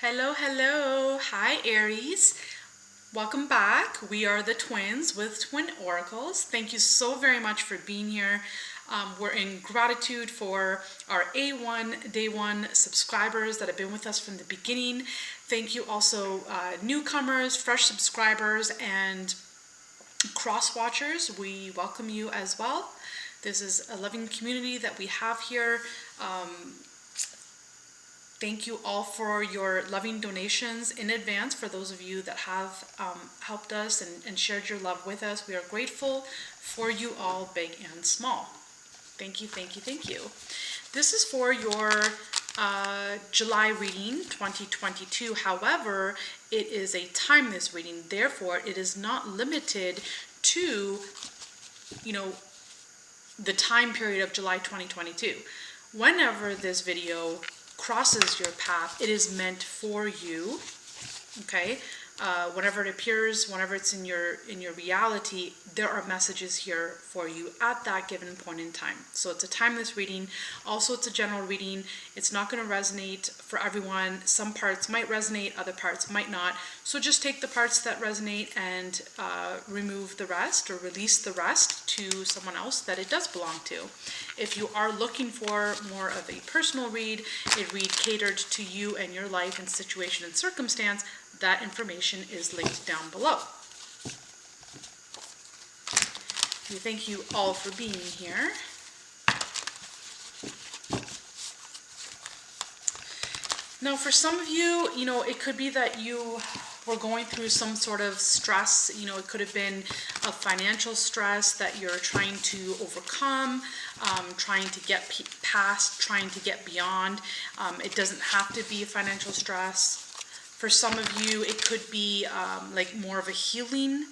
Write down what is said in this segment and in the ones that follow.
Hello, hello. Hi, Aries. Welcome back. We are the twins with Twin Oracles. Thank you so very much for being here. We're in gratitude for our A1 Day 1 subscribers that have been with us from the beginning. Thank you also newcomers, fresh subscribers, and cross watchers. We welcome you as well. This is a loving community that we have here. Thank you all for your loving donations in advance for those of you that have helped us and shared your love with us. We are grateful for you all, big and small. Thank you, thank you, thank you. This is for your July reading 2022. However, it is a timeless reading. Therefore, it is not limited to, the time period of July 2022. Whenever this video crosses your path, it is meant for you. Okay, whenever it appears, whenever it's in your reality, there are messages here for you at that given point in time. So it's a timeless reading. Also, it's a general reading. It's not going to resonate for everyone. Some parts might resonate, other parts might not. So just take the parts that resonate and remove the rest, or release the rest to someone else that it does belong to. If you are looking for more of a personal read, a read catered to you and your life and situation and circumstance, that information is linked down below. We thank you all for being here. Now, for some of you, it could be that you were going through some sort of stress. It could have been a financial stress that you're trying to overcome, trying to get past, trying to get beyond. It doesn't have to be a financial stress. For some of you, it could be like more of a healing,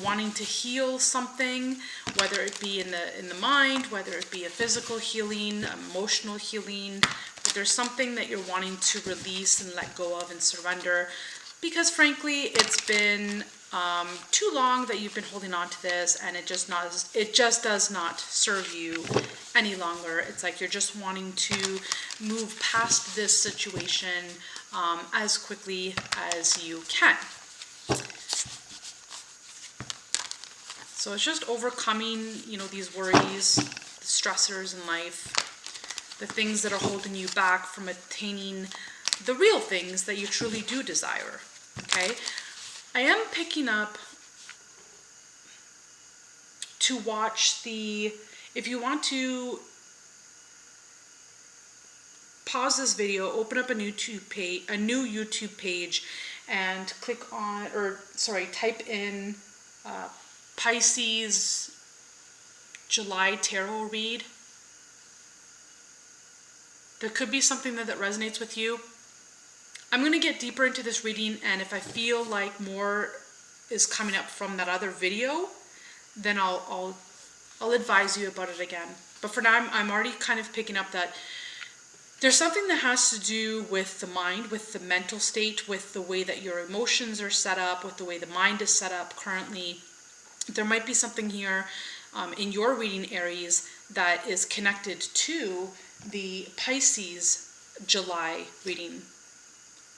wanting to heal something, whether it be in the mind, whether it be a physical healing, emotional healing. But there's something that you're wanting to release and let go of and surrender, because frankly, it's been too long that you've been holding on to this, and it just does not serve you any longer. It's like you're just wanting to move past this situation as quickly as you can. So it's just overcoming, these worries, the stressors in life, the things that are holding you back from attaining the real things that you truly do desire. Okay? I am picking up to watch if you want to pause this video, open up a new YouTube page, and click on, type in Pisces July tarot read. There could be something that resonates with you. I'm going to get deeper into this reading, and if I feel like more is coming up from that other video, then I'll advise you about it again. But for now, I'm already kind of picking up that there's something that has to do with the mind, with the mental state, with the way that your emotions are set up, with the way the mind is set up currently. There might be something here in your reading, Aries, that is connected to the Pisces July reading.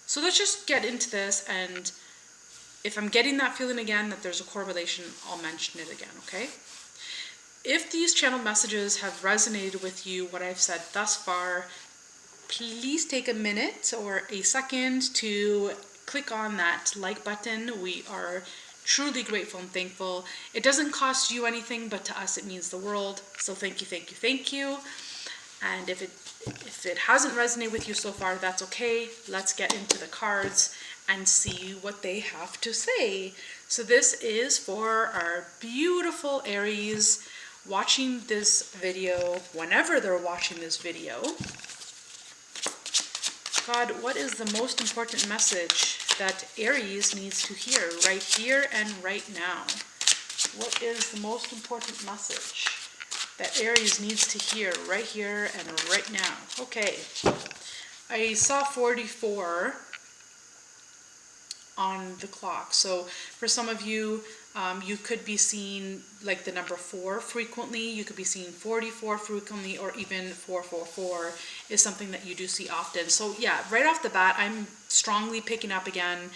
So let's just get into this, and if I'm getting that feeling again that there's a correlation, I'll mention it again, okay? If these channel messages have resonated with you, what I've said thus far, please take a minute or a second to click on that like button. We are truly grateful and thankful. It doesn't cost you anything, but to us it means the world. So thank you, thank you, thank you. And if it hasn't resonated with you so far, that's okay. Let's get into the cards and see what they have to say. So this is for our beautiful Aries watching this video, whenever they're watching this video. God, what is the most important message that Aries needs to hear right here and right now? What is the most important message that Aries needs to hear right here and right now? Okay, I saw 44 on the clock. So for some of you, you could be seeing like the number 4 frequently, you could be seeing 44 frequently, or even 444 is something that you do see often. So yeah, right off the bat, I'm strongly picking up again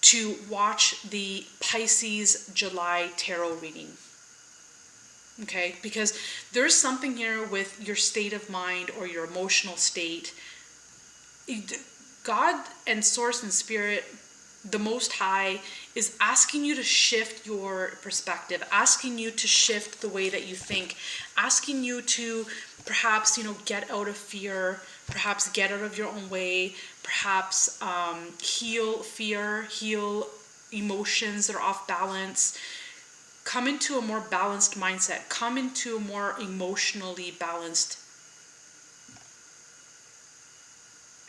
to watch the Pisces July tarot reading. Okay, because there's something here with your state of mind or your emotional state. God and Source and Spirit, the Most High, is asking you to shift your perspective, asking you to shift the way that you think, asking you to perhaps, get out of fear, perhaps get out of your own way, perhaps heal fear, heal emotions that are off balance, come into a more balanced mindset, come into a more emotionally balanced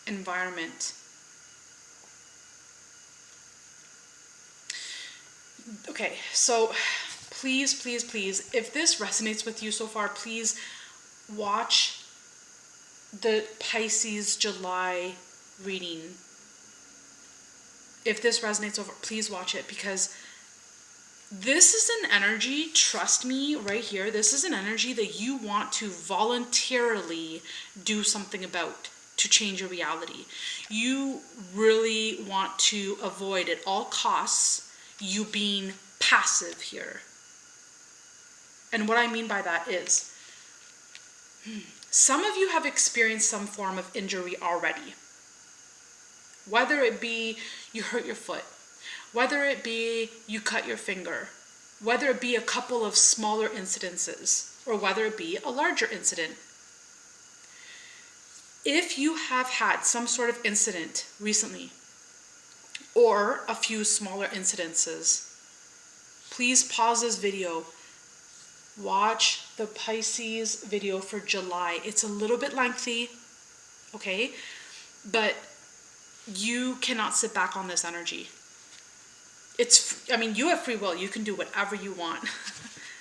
environment. Okay, so please, please, please, if this resonates with you so far, please watch the Pisces July reading. If this resonates over, please watch it, because this is an energy, trust me right here, this is an energy that you want to voluntarily do something about to change your reality. You really want to avoid at all costs you being passive here. And what I mean by that is, some of you have experienced some form of injury already. Whether it be you hurt your foot, whether it be you cut your finger, whether it be a couple of smaller incidences, or whether it be a larger incident. If you have had some sort of incident recently, or a few smaller incidences, please pause this video. Watch the Pisces video for July. It's a little bit lengthy, okay? But you cannot sit back on this energy. You have free will. You can do whatever you want.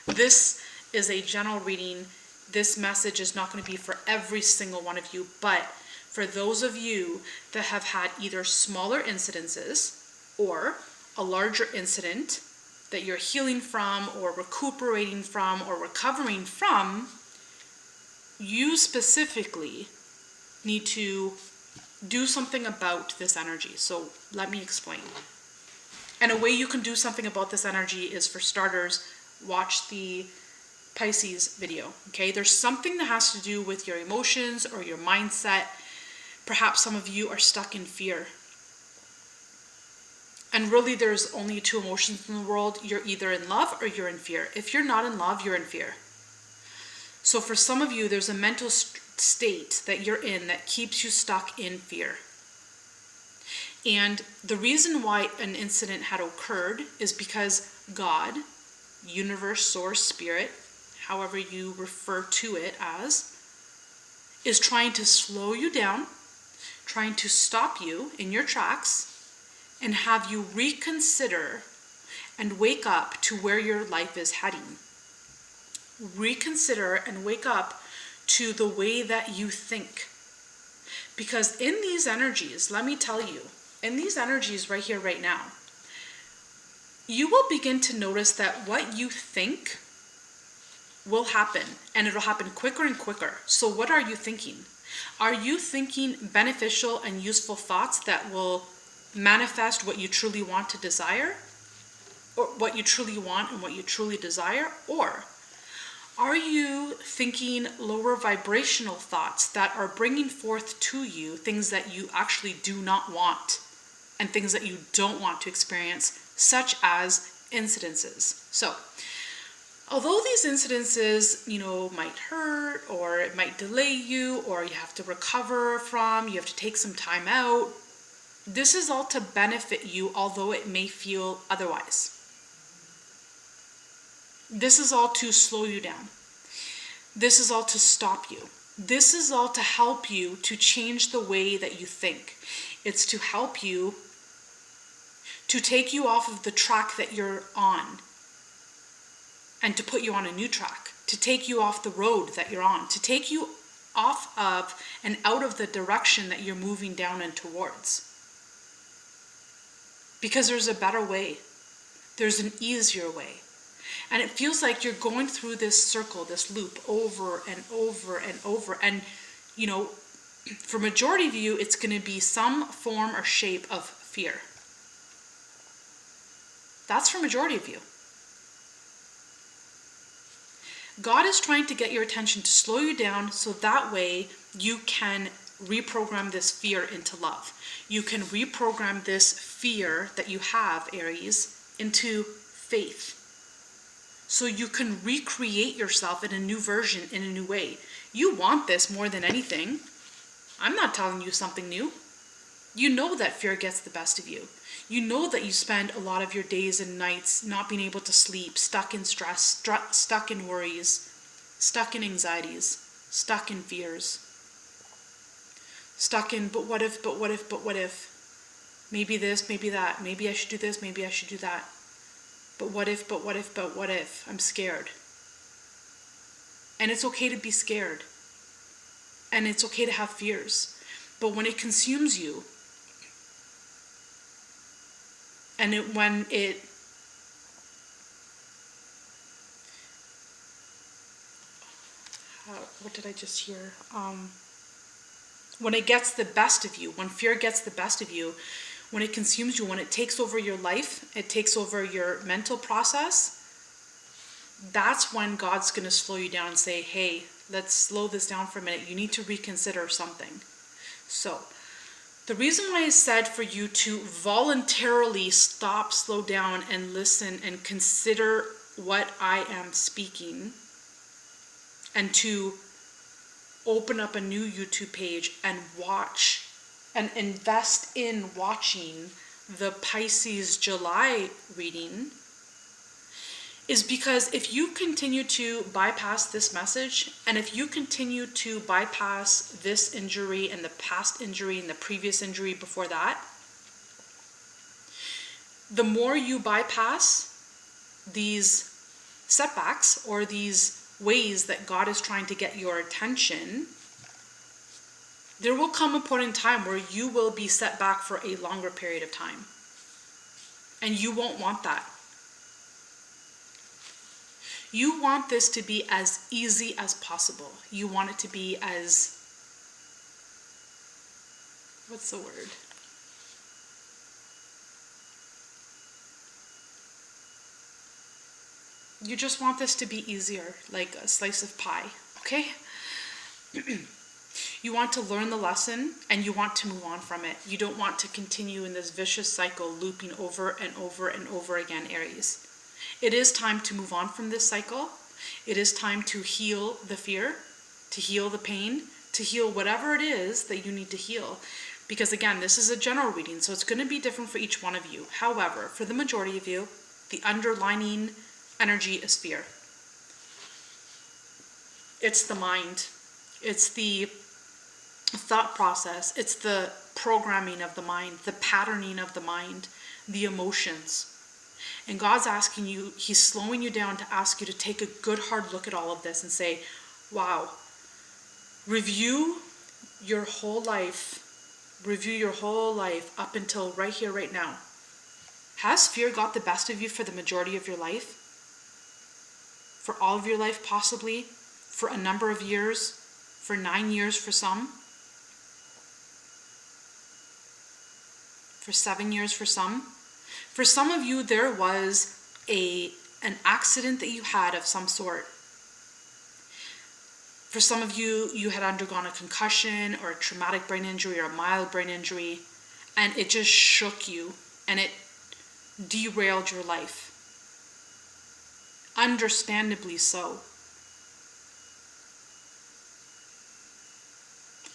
This is a general reading. This message is not going to be for every single one of you, but for those of you that have had either smaller incidences or a larger incident that you're healing from or recuperating from or recovering from, you specifically need to do something about this energy. So let me explain. And a way you can do something about this energy is, for starters, watch the Pisces video, okay? There's something that has to do with your emotions or your mindset. Perhaps some of you are stuck in fear. And really, there's only 2 emotions in the world. You're either in love or you're in fear. If you're not in love, you're in fear. So for some of you, there's a mental state that you're in that keeps you stuck in fear. And the reason why an incident had occurred is because God, universe, source, spirit, however you refer to it as, is trying to slow you down, trying to stop you in your tracks, and have you reconsider and wake up to where your life is heading. Reconsider and wake up to the way that you think. Because in these energies, let me tell you, in these energies right here, right now, you will begin to notice that what you think will happen, and it'll happen quicker and quicker. So what are you thinking? Are you thinking beneficial and useful thoughts that will manifest what you truly want to desire, or what you truly want and what you truly desire? Or are you thinking lower vibrational thoughts that are bringing forth to you things that you actually do not want and things that you don't want to experience, such as incidences? So although these incidences, might hurt, or it might delay you, or you have to recover from, you have to take some time out, this is all to benefit you, although it may feel otherwise. This is all to slow you down. This is all to stop you. This is all to help you to change the way that you think. It's to help you, to take you off of the track that you're on, and to put you on a new track, to take you off the road that you're on, to take you off of and out of the direction that you're moving down and towards. because there's a better way. There's an easier way. And it feels like you're going through this circle, this loop over and over and over. And, you know, for majority of you, it's going to be some form or shape of fear. That's for majority of you. God is trying to get your attention to slow you down so that way you can reprogram this fear into love. You can reprogram this fear that you have, Aries, into faith. So you can recreate yourself in a new version, in a new way. You want this more than anything. I'm not telling you something new. You know that fear gets the best of you. You know that you spend a lot of your days and nights not being able to sleep, stuck in stress, stuck in worries, stuck in anxieties, stuck in fears, stuck in but what if, but what if, but what if, maybe this, maybe that, maybe I should do this, maybe I should do that, but what if, but what if, but what if, I'm scared. And it's okay to be scared. And it's okay to have fears. But when it consumes you, and what did I just hear? When it gets the best of you, when fear gets the best of you, when it consumes you, when it takes over your life, it takes over your mental process, that's when God's going to slow you down and say, hey, let's slow this down for a minute. You need to reconsider something. So, the reason why I said for you to voluntarily stop, slow down, and listen and consider what I am speaking, and to open up a new YouTube page and watch and invest in watching the Pisces July reading, is because if you continue to bypass this message, and if you continue to bypass this injury and the past injury and the previous injury before that, the more you bypass these setbacks or these ways that God is trying to get your attention, there will come a point in time where you will be set back for a longer period of time. And you won't want that. You want this to be as easy as possible. You want it to be as, what's the word? You just want this to be easier, like a slice of pie, okay? You want to learn the lesson and you want to move on from it. You don't want to continue in this vicious cycle looping over and over and over again, Aries. It is time to move on from this cycle. It is time to heal the fear, to heal the pain, to heal whatever it is that you need to heal. Because again, this is a general reading, so it's going to be different for each one of you. However, for the majority of you, the underlining energy is fear. It's the mind. It's the thought process. It's the programming of the mind, the patterning of the mind, the emotions. And God's asking you, he's slowing you down to ask you to take a good hard look at all of this and say, wow, review your whole life up until right here, right now. Has fear got the best of you for the majority of your life? For all of your life, possibly? For a number of years? For 9 years for some? For 7 years for some? For some of you, there was an accident that you had of some sort. For some of you, you had undergone a concussion or a traumatic brain injury or a mild brain injury, and it just shook you and it derailed your life. Understandably so.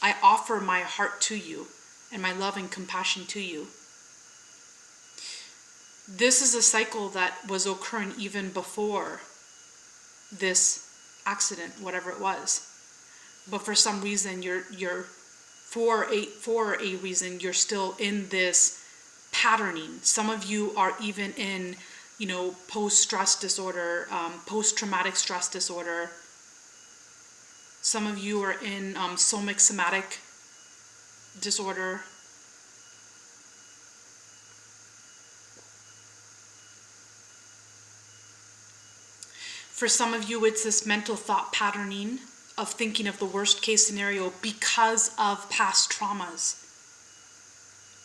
I offer my heart to you and my love and compassion to you. This is a cycle that was occurring even before this accident, whatever it was. But for some reason, for a reason, you're still in this patterning. Some of you are even in, post-stress disorder, post-traumatic stress disorder. Some of you are in somatic disorder. For some of you, it's this mental thought patterning of thinking of the worst case scenario because of past traumas.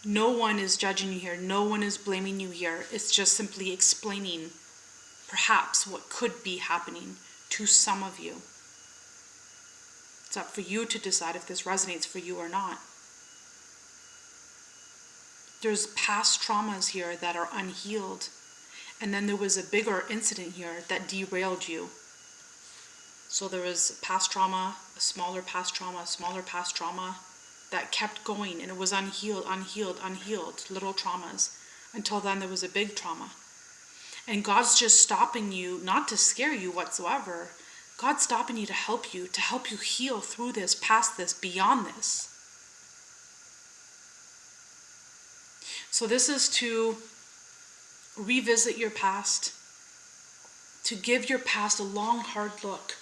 No one is judging you here. No one is blaming you here. It's just simply explaining perhaps what could be happening to some of you. It's up for you to decide if this resonates for you or not. There's past traumas here that are unhealed. And then there was a bigger incident here that derailed you. So there was past trauma, a smaller past trauma, a smaller past trauma that kept going, and it was unhealed, little traumas. Until then there was a big trauma. And God's just stopping you, not to scare you whatsoever. God's stopping you to help you heal through this, past this, beyond this. So this is to revisit your past, to give your past a long, hard look.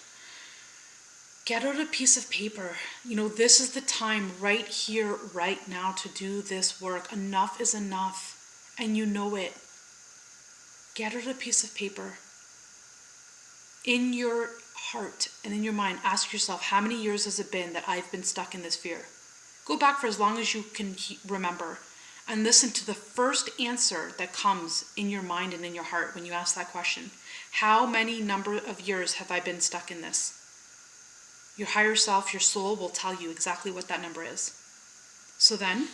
Get out a piece of paper. This is the time right here, right now to do this work. Enough is enough, and you know it. Get out a piece of paper. In your heart and in your mind, ask yourself, how many years has it been that I've been stuck in this fear? Go back for as long as you can remember. And listen to the first answer that comes in your mind and in your heart when you ask that question. How many number of years have I been stuck in this? Your higher self, your soul will tell you exactly what that number is. So then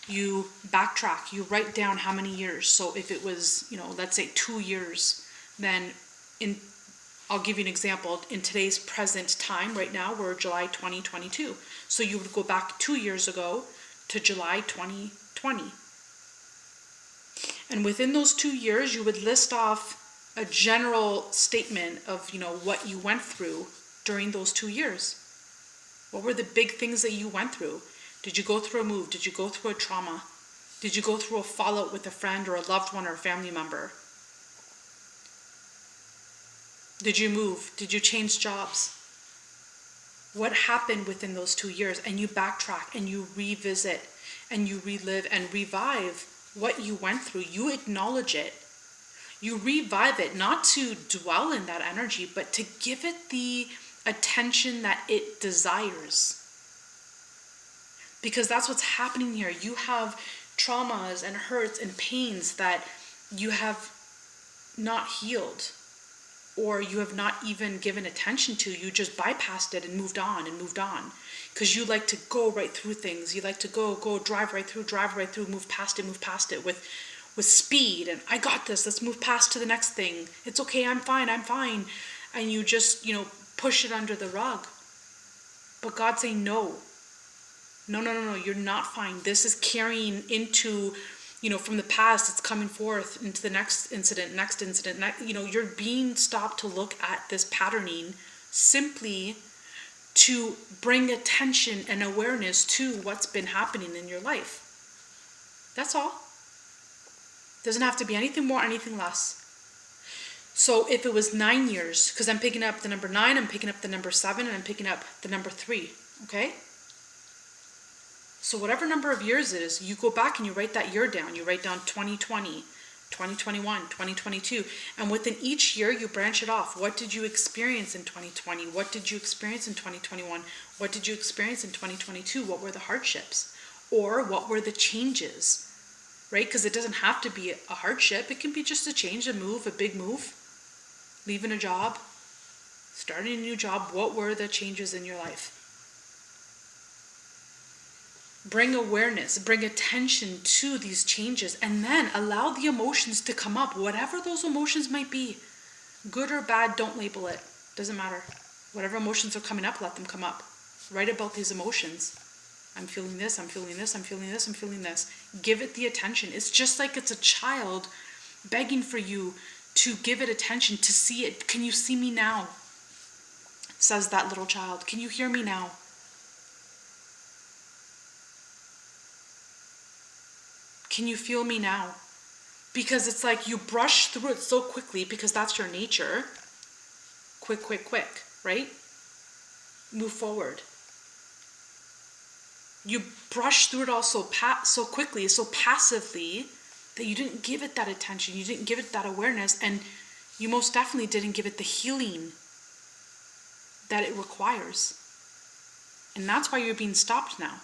you backtrack, you write down how many years. So if it was, let's say 2 years, then I'll give you an example. In today's present time, right now, we're July 2022. So you would go back 2 years ago to July 2020. And within those 2 years, you would list off a general statement of, what you went through during those 2 years. What were the big things that you went through? Did you go through a move? Did you go through a trauma? Did you go through a fallout with a friend or a loved one or a family member? Did you move? Did you change jobs? What happened within those 2 years? And you backtrack and you revisit and you relive and revive what you went through. You acknowledge it. You revive it, not to dwell in that energy, but to give it the attention that it desires. Because that's what's happening here. You have traumas and hurts and pains that you have not healed, or you have not even given attention to. You just bypassed it and moved on. Because you like to go right through things. You like to go, drive right through, move past it with speed. And I got this, let's move past to the next thing. It's okay, I'm fine. And you just, push it under the rug. But God's saying, no, you're not fine. This is carrying into, from the past, it's coming forth into the next incident. You're being stopped to look at this patterning simply to bring attention and awareness to what's been happening in your life. That's all. Doesn't have to be anything more, anything less. So if it was 9 years, because I'm picking up the number 9, I'm picking up the number 7, and I'm picking up the number 3, okay? So whatever number of years it is, you go back and you write that year down. You write down 2020, 2021, 2022. And within each year, you branch it off. What did you experience in 2020? What did you experience in 2021? What did you experience in 2022? What were the hardships? Or what were the changes? Right? Because it doesn't have to be a hardship. It can be just a change, a move, a big move. Leaving a job, starting a new job. What were the changes in your life? Bring awareness, bring attention to these changes, and then allow the emotions to come up, whatever those emotions might be. Good or bad, don't label it. Doesn't matter. Whatever emotions are coming up, let them come up. Write about these emotions. I'm feeling this, I'm feeling this, I'm feeling this, I'm feeling this. Give it the attention. It's just like it's a child begging for you to give it attention, to see it. Can you see me now? Says that little child. Can you hear me now? Can you feel me now? Because it's like you brush through it so quickly because that's your nature. Quick, right? Move forward. You brush through it all so quickly, so passively, that you didn't give it that attention, you didn't give it that awareness, and You most definitely didn't give it the healing that it requires. And that's why you're being stopped now.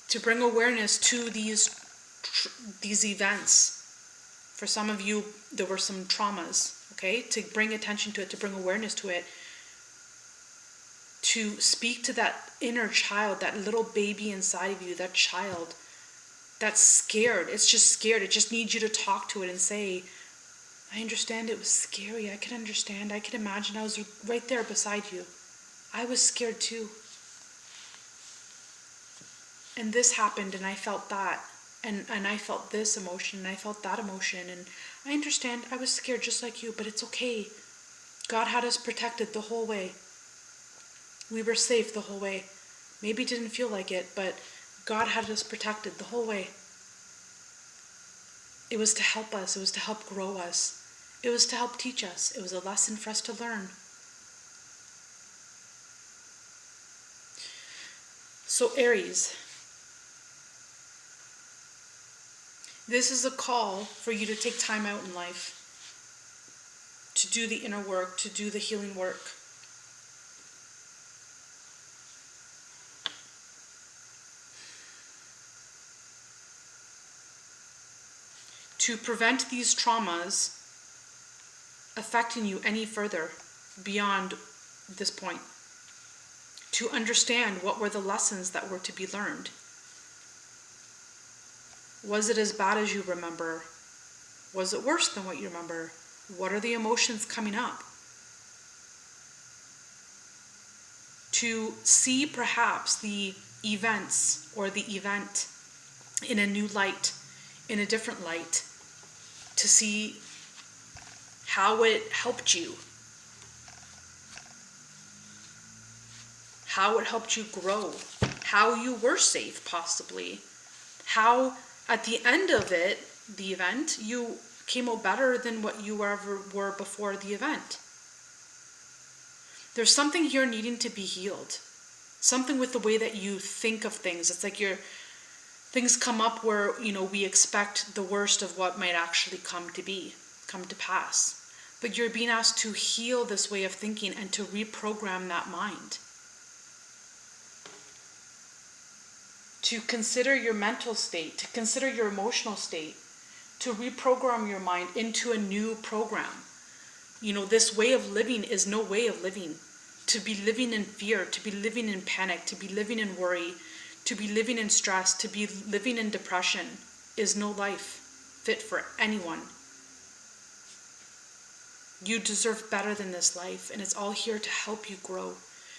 To bring awareness to these events. For some of you, there were some traumas, okay? To bring attention to it, to bring awareness to it. To speak to that inner child, that little baby inside of you, that child that's scared. It's just scared. It just needs you to talk to it and say, I understand it was scary. I can understand. I can imagine I was right there beside you. I was scared too. And this happened and I felt that. And I felt this emotion and I felt that emotion. And I understand I was scared just like you, but it's okay. God had us protected the whole way. We were safe the whole way. Maybe it didn't feel like it, but God had us protected the whole way. It was to help us. It was to help grow us. It was to help teach us. It was a lesson for us to learn. So Aries, this is a call for you to take time out in life, to do the inner work, to do the healing work. To prevent these traumas affecting you any further beyond this point. To understand what were the lessons that were to be learned. Was it as bad as you remember? Was it worse than what you remember? What are the emotions coming up? To see perhaps the events or the event in a new light, in a different light, to see how it helped you, how it helped you grow, how you were safe possibly, how at the end of it, the event, you came out better than what you ever were before the event. There's something here needing to be healed. Something with the way that you think of things. It's like things come up where, we expect the worst of what might actually come to pass. But you're being asked to heal this way of thinking and to reprogram that mind. To consider your mental state, to consider your emotional state, to reprogram your mind into a new program. This way of living is no way of living. To be living in fear, to be living in panic, to be living in worry, to be living in stress, to be living in depression is no life fit for anyone. You deserve better than this life, and it's all here to help you grow,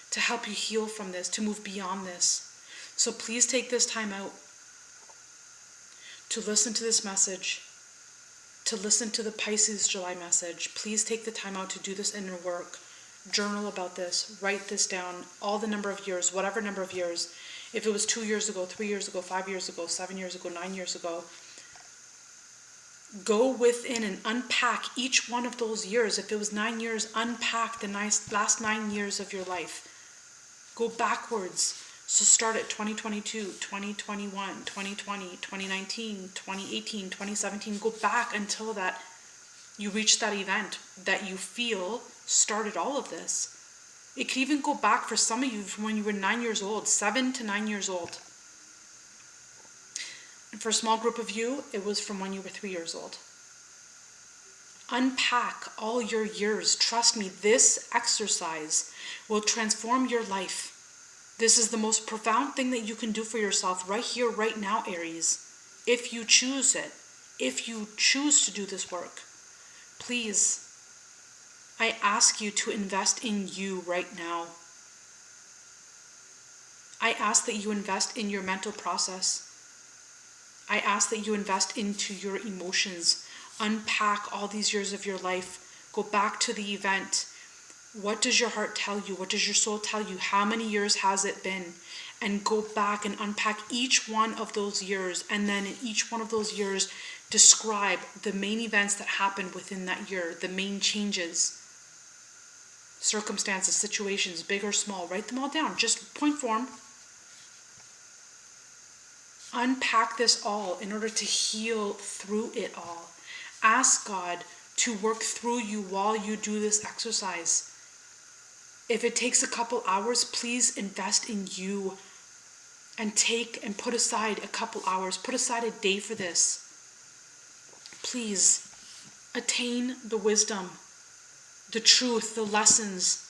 to help you heal from this, to move beyond this. So please take this time out to listen to this message, to listen to the Pisces July message. Please take the time out to do this inner work. Journal about this, write this down, all the number of years, whatever number of years. If it was 2 years ago, 3 years ago, 5 years ago, 7 years ago, 9 years ago, go within and unpack each one of those years. If it was 9 years, unpack the last 9 years of your life. Go backwards. So start at 2022, 2021, 2020, 2019, 2018, 2017. Go back until that you reach that event that you feel started all of this. It could even go back for some of you from when you were 9 years old, 7 to 9 years old. And for a small group of you, it was from when you were 3 years old. Unpack all your years. Trust me, this exercise will transform your life. This is the most profound thing that you can do for yourself right here, right now, Aries. If you choose it, if you choose to do this work, please, I ask you to invest in you right now. I ask that you invest in your mental process. I ask that you invest into your emotions. Unpack all these years of your life. Go back to the event. What does your heart tell you? What does your soul tell you? How many years has it been? And go back and unpack each one of those years. And then in each one of those years, describe the main events that happened within that year, the main changes, circumstances, situations, big or small. Write them all down, just point form. Unpack this all in order to heal through it all. Ask God to work through you while you do this exercise. If it takes a couple hours, please invest in you and take and put aside a couple hours, put aside a day for this. Please attain the wisdom, the truth, the lessons,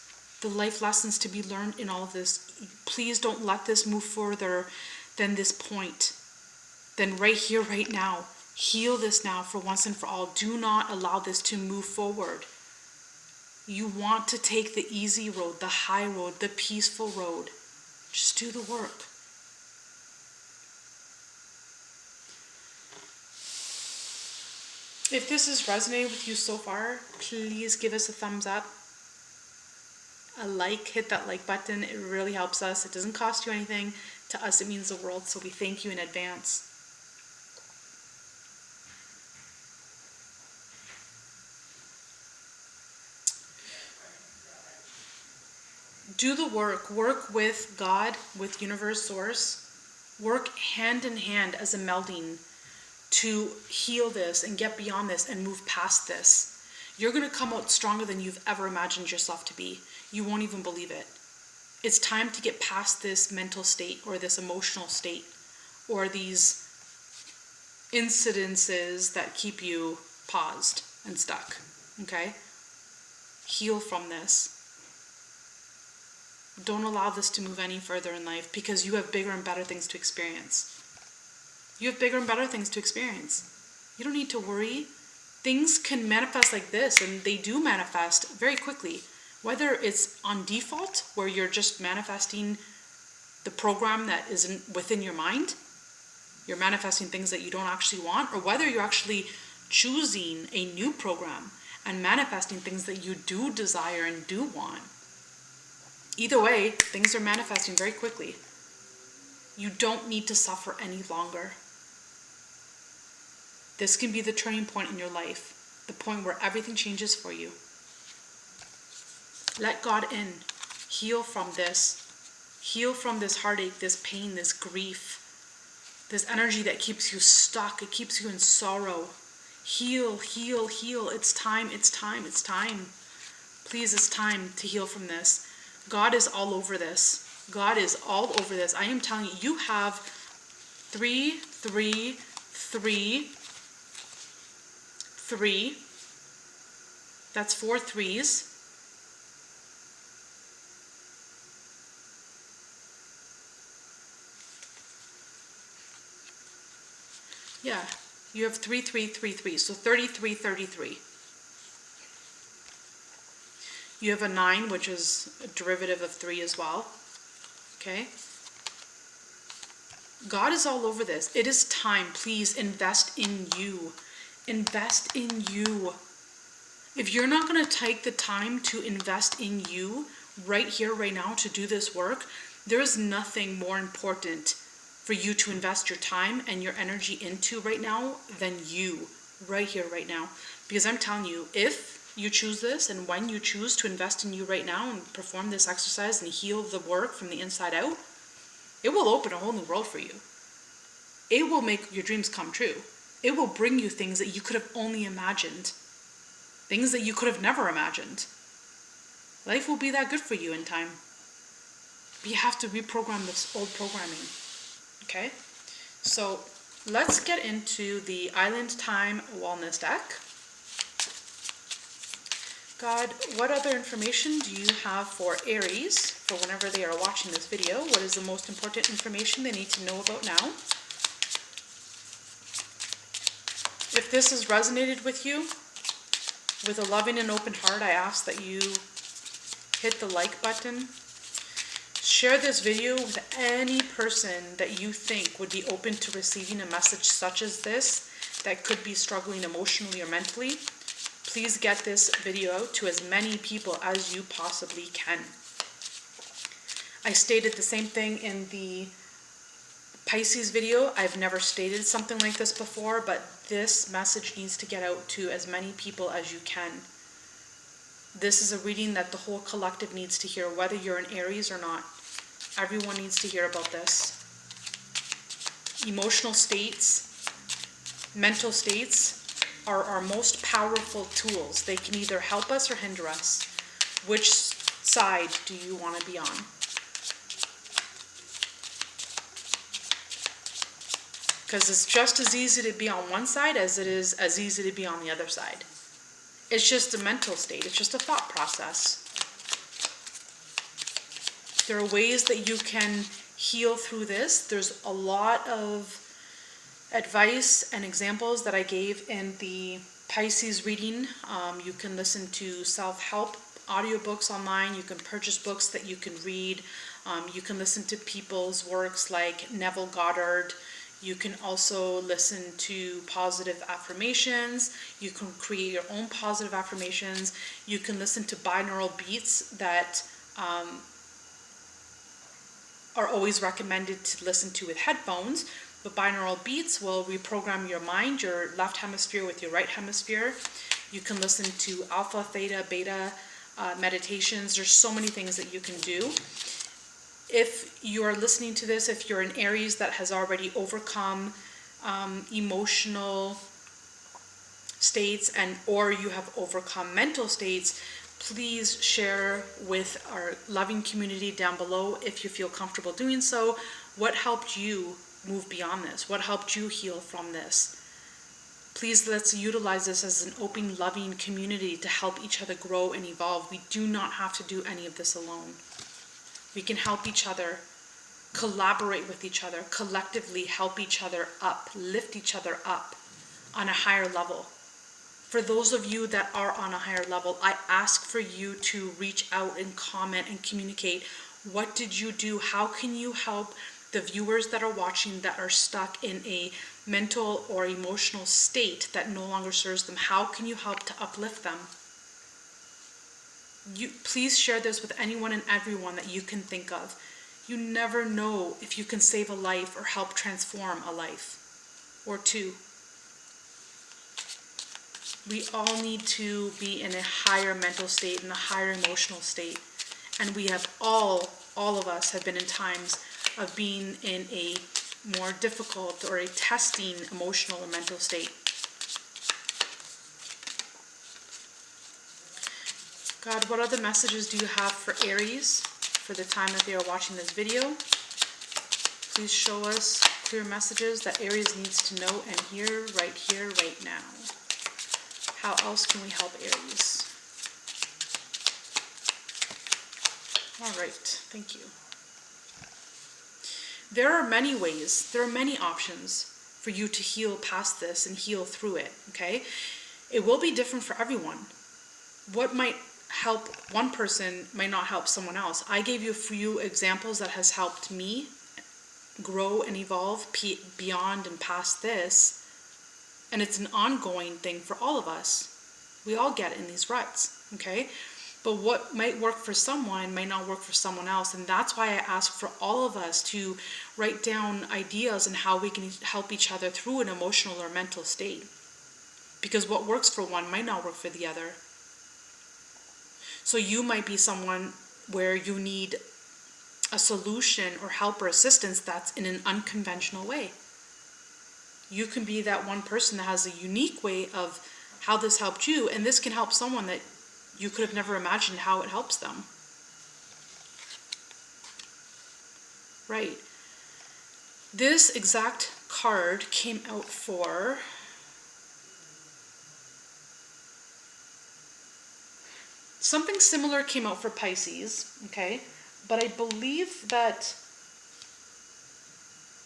the life lessons to be learned in all of this. Please don't let this move further than this point. Then right here, right now, heal this now for once and for all. Do not allow this to move forward. You want to take the easy road, the high road, the peaceful road. Just do the work. If this has resonated with you so far, please give us a thumbs up. A like, hit that like button. It really helps us. It doesn't cost you anything. To us, it means the world. So we thank you in advance. Do the work. Work with God, with universe, source. Work hand in hand as a melding to heal this and get beyond this and move past this. You're going to come out stronger than you've ever imagined yourself to be. You won't even believe it. It's time to get past this mental state or this emotional state or these incidences that keep you paused and stuck. Okay? Heal from this. Don't allow this to move any further in life because you have bigger and better things to experience. You have bigger and better things to experience. You don't need to worry. Things can manifest like this, and they do manifest very quickly. Whether it's on default, where you're just manifesting the program that isn't within your mind, you're manifesting things that you don't actually want, or whether you're actually choosing a new program and manifesting things that you do desire and do want. Either way, things are manifesting very quickly. You don't need to suffer any longer. This can be the turning point in your life, the point where everything changes for you. Let God in. Heal from this. Heal from this heartache, this pain, this grief, this energy that keeps you stuck. It keeps you in sorrow. Heal, heal, heal. It's time, it's time, it's time. Please, it's time to heal from this. God is all over this. God is all over this. I am telling you, you have 3, 3, 3, 3. That's 4 threes. Yeah, you have 3, 3, 3, 3. So 33, 33. You have a 9, which is a derivative of 3 as well. Okay? God is all over this. It is time. Please invest in you. Invest in you. If you're not going to take the time to invest in you right here, right now, to do this work, there is nothing more important for you to invest your time and your energy into right now than you, right here, right now. Because I'm telling you, if you choose this and when you choose to invest in you right now and perform this exercise and heal the work from the inside out, it will open a whole new world for you. It will make your dreams come true. It will bring you things that you could have only imagined. Things that you could have never imagined. Life will be that good for you in time. But you have to reprogram this old programming. Okay? So let's get into the Island Time Wellness deck. God, what other information do you have for Aries for whenever they are watching this video? What is the most important information they need to know about now? If this has resonated with you, with a loving and open heart, I ask that you hit the like button. Share this video with any person that you think would be open to receiving a message such as this, that could be struggling emotionally or mentally. Please get this video out to as many people as you possibly can. I stated the same thing in the Pisces video. I've never stated something like this before, but this message needs to get out to as many people as you can. This is a reading that the whole collective needs to hear, whether you're an Aries or not. Everyone needs to hear about this. emotional states, mental states are our most powerful tools. They can either help us or hinder us. Which side do you want to be on? Because it's just as easy to be on one side as it is as easy to be on the other side. It's just a mental state. It's just a thought process. There are ways that you can heal through this. There's a lot of advice and examples that I gave in the Pisces reading. You can listen to self-help audiobooks online. You can purchase books that you can read. You can listen to people's works like Neville Goddard. You can also listen to positive affirmations. You can create your own positive affirmations. You can listen to binaural beats that are always recommended to listen to with headphones. But binaural beats will reprogram your mind, your left hemisphere with your right hemisphere. You can listen to alpha, theta, beta meditations. There's so many things that you can do. If you're listening to this, if you're an Aries that has already overcome emotional states or you have overcome mental states, please share with our loving community down below, if you feel comfortable doing so, what helped you move beyond this? What helped you heal from this? Please, let's utilize this as an open, loving community to help each other grow and evolve. We do not have to do any of this alone. We can help each other, collaborate with each other, collectively help each other up, lift each other up on a higher level. For those of you that are on a higher level, I ask for you to reach out and comment and communicate. What did you do? How can you help the viewers that are watching that are stuck in a mental or emotional state that no longer serves them? How can you help to uplift them? Please share this with anyone and everyone that you can think of. You never know if you can save a life or help transform a life or two. We all need to be in a higher mental state, in a higher emotional state. And we have all of us have been in times of being in a more difficult or a testing emotional or mental state. God, what other messages do you have for Aries for the time that they are watching this video? Please show us clear messages that Aries needs to know and hear, right now. How else can we help Aries? All right, thank you. There are many ways, there are many options for you to heal past this and heal through it, okay? It will be different for everyone. What might help one person might not help someone else. I gave you a few examples that has helped me grow and evolve beyond and past this. And it's an ongoing thing for all of us. We all get in these ruts, okay? But what might work for someone might not work for someone else. And that's why I ask for all of us to write down ideas on how we can help each other through an emotional or mental state. Because what works for one might not work for the other. So you might be someone where you need a solution or help or assistance that's in an unconventional way. You can be that one person that has a unique way of how this helped you, and this can help someone that you could have never imagined how it helps them. Right. This exact card came out for something similar came out for Pisces, okay? But I believe that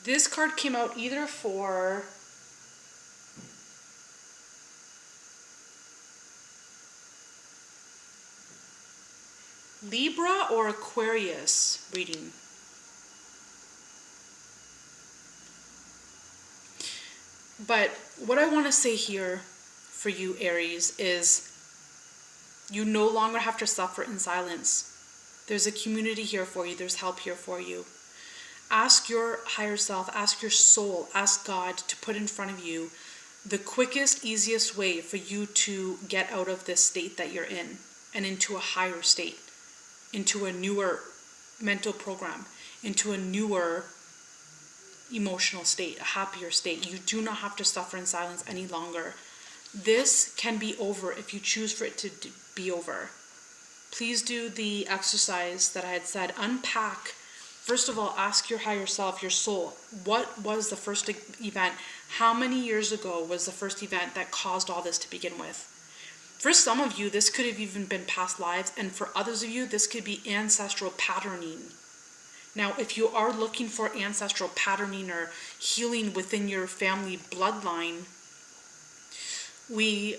this card came out either for Libra or Aquarius reading. But what I want to say here for you, Aries, is you no longer have to suffer in silence. There's a community here for you. There's help here for you. Ask your higher self, ask your soul, ask God to put in front of you the quickest, easiest way for you to get out of this state that you're in and into a higher state, into a newer mental program, into a newer emotional state, a happier state. You do not have to suffer in silence any longer. This can be over if you choose for it to be over. Please do the exercise that I had said. Unpack. First of all, ask your higher self, your soul, what was the first event? How many years ago was the first event that caused all this to begin with? For some of you, this could have even been past lives, and for others of you, this could be ancestral patterning. Now, if you are looking for ancestral patterning or healing within your family bloodline, we,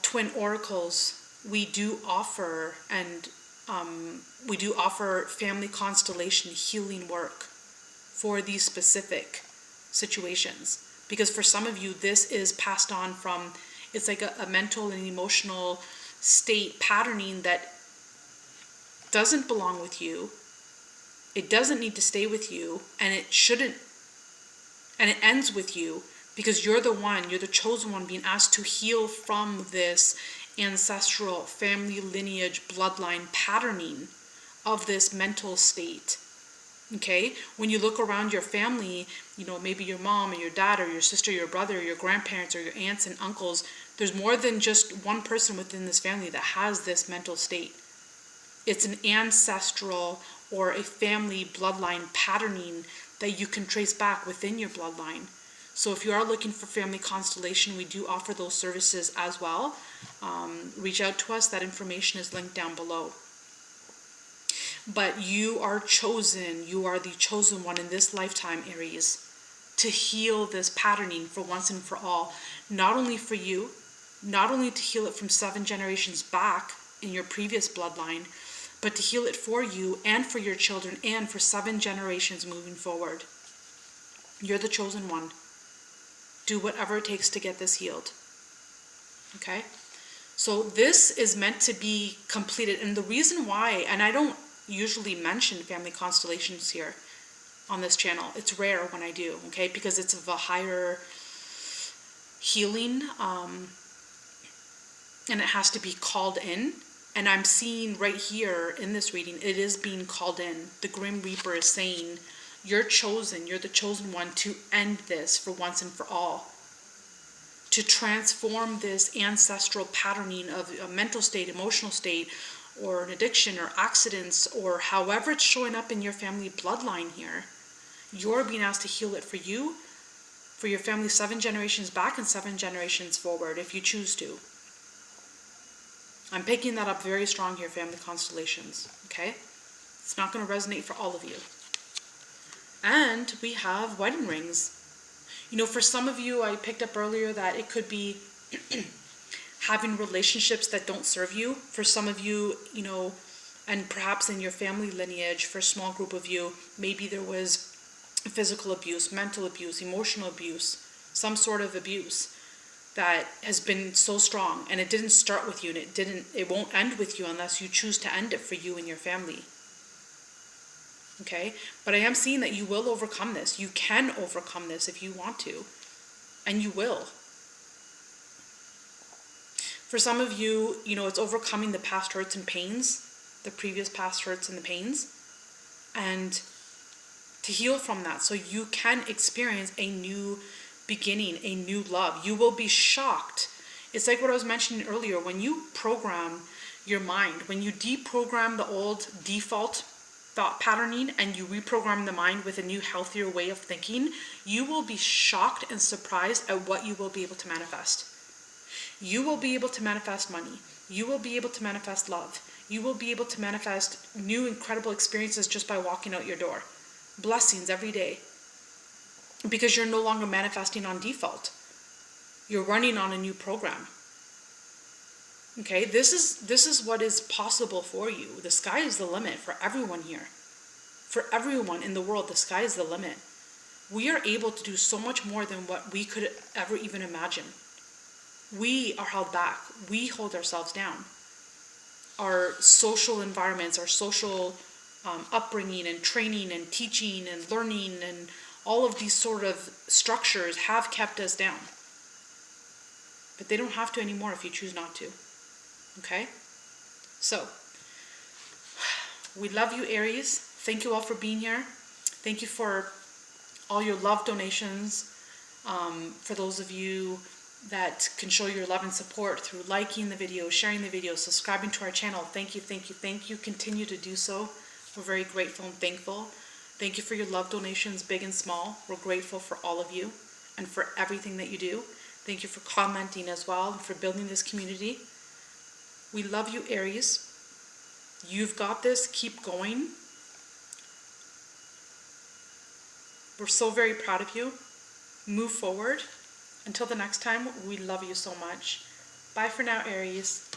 Twin Oracles, we do offer family constellation healing work for these specific situations. Because for some of you, this is passed on from, it's like a mental and emotional state patterning that doesn't belong with you. It doesn't need to stay with you, and it shouldn't, and it ends with you, because you're the chosen one being asked to heal from this ancestral family lineage bloodline patterning of this mental state. Okay, when you look around your family, maybe your mom or your dad or your sister, your brother, or your grandparents or your aunts and uncles, there's more than just one person within this family that has this mental state. It's an ancestral or a family bloodline patterning that you can trace back within your bloodline. So if you are looking for family constellation, we do offer those services as well. Reach out to us. That information is linked down below. But you are chosen. You are the chosen one in this lifetime, Aries, to heal this patterning for once and for all. Not only for you, not only to heal it from 7 generations back in your previous bloodline, but to heal it for you and for your children and for 7 generations moving forward. You're the chosen one. Do whatever it takes to get this healed. Okay? So this is meant to be completed. And the reason why, and I don't usually mention family constellations here on this channel. It's rare when I do, okay? Because it's of a higher healing, and it has to be called in. And I'm seeing right here in this reading, it is being called in. The Grim Reaper is saying, you're chosen, you're the chosen one to end this for once and for all. To transform this ancestral patterning of a mental state, emotional state, or an addiction or accidents, or however it's showing up in your family bloodline here. You're being asked to heal it for you, for your family 7 generations back and 7 generations forward, if you choose to. I'm picking that up very strong here, family constellations, okay? It's not going to resonate for all of you. And we have wedding rings. For some of you, I picked up earlier that it could be having relationships that don't serve you. For some of you, and perhaps in your family lineage, for a small group of you, maybe there was physical abuse, mental abuse, emotional abuse, some sort of abuse that has been so strong, and it didn't start with you, and it won't end with you unless you choose to end it for you and your family. Okay? But I am seeing that you will overcome this. You can overcome this if you want to, and you will. For some of you, it's overcoming the past hurts and pains, the previous past hurts and the pains, and to heal from that so you can experience a new beginning, a new love. You will be shocked. It's like what I was mentioning earlier. When you program your mind, when you deprogram the old default thought patterning and you reprogram the mind with a new, healthier way of thinking, you will be shocked and surprised at what you will be able to manifest. You will be able to manifest money. You will be able to manifest love. You will be able to manifest new, incredible experiences just by walking out your door. Blessings every day. Because you're no longer manifesting on default. You're running on a new program. Okay, this is what is possible for you. The sky is the limit for everyone here. For everyone in the world, the sky is the limit. We are able to do so much more than what we could ever even imagine. We are held back. We hold ourselves down. Our social environments, our social upbringing and training and teaching and learning and all of these sort of structures have kept us down. But they don't have to anymore if you choose not to. Okay? So, we love you, Aries. Thank you all for being here. Thank you for all your love donations, for those of you that can show your love and support through liking the video, sharing the video, subscribing to our channel. Thank you, thank you, thank you. Continue to do so. We're very grateful and thankful. Thank you for your love donations, big and small. We're grateful for all of you and for everything that you do. Thank you for commenting as well and for building this community. We love you, Aries. You've got this. Keep going. We're so very proud of you. Move forward. Until the next time, we love you so much. Bye for now, Aries.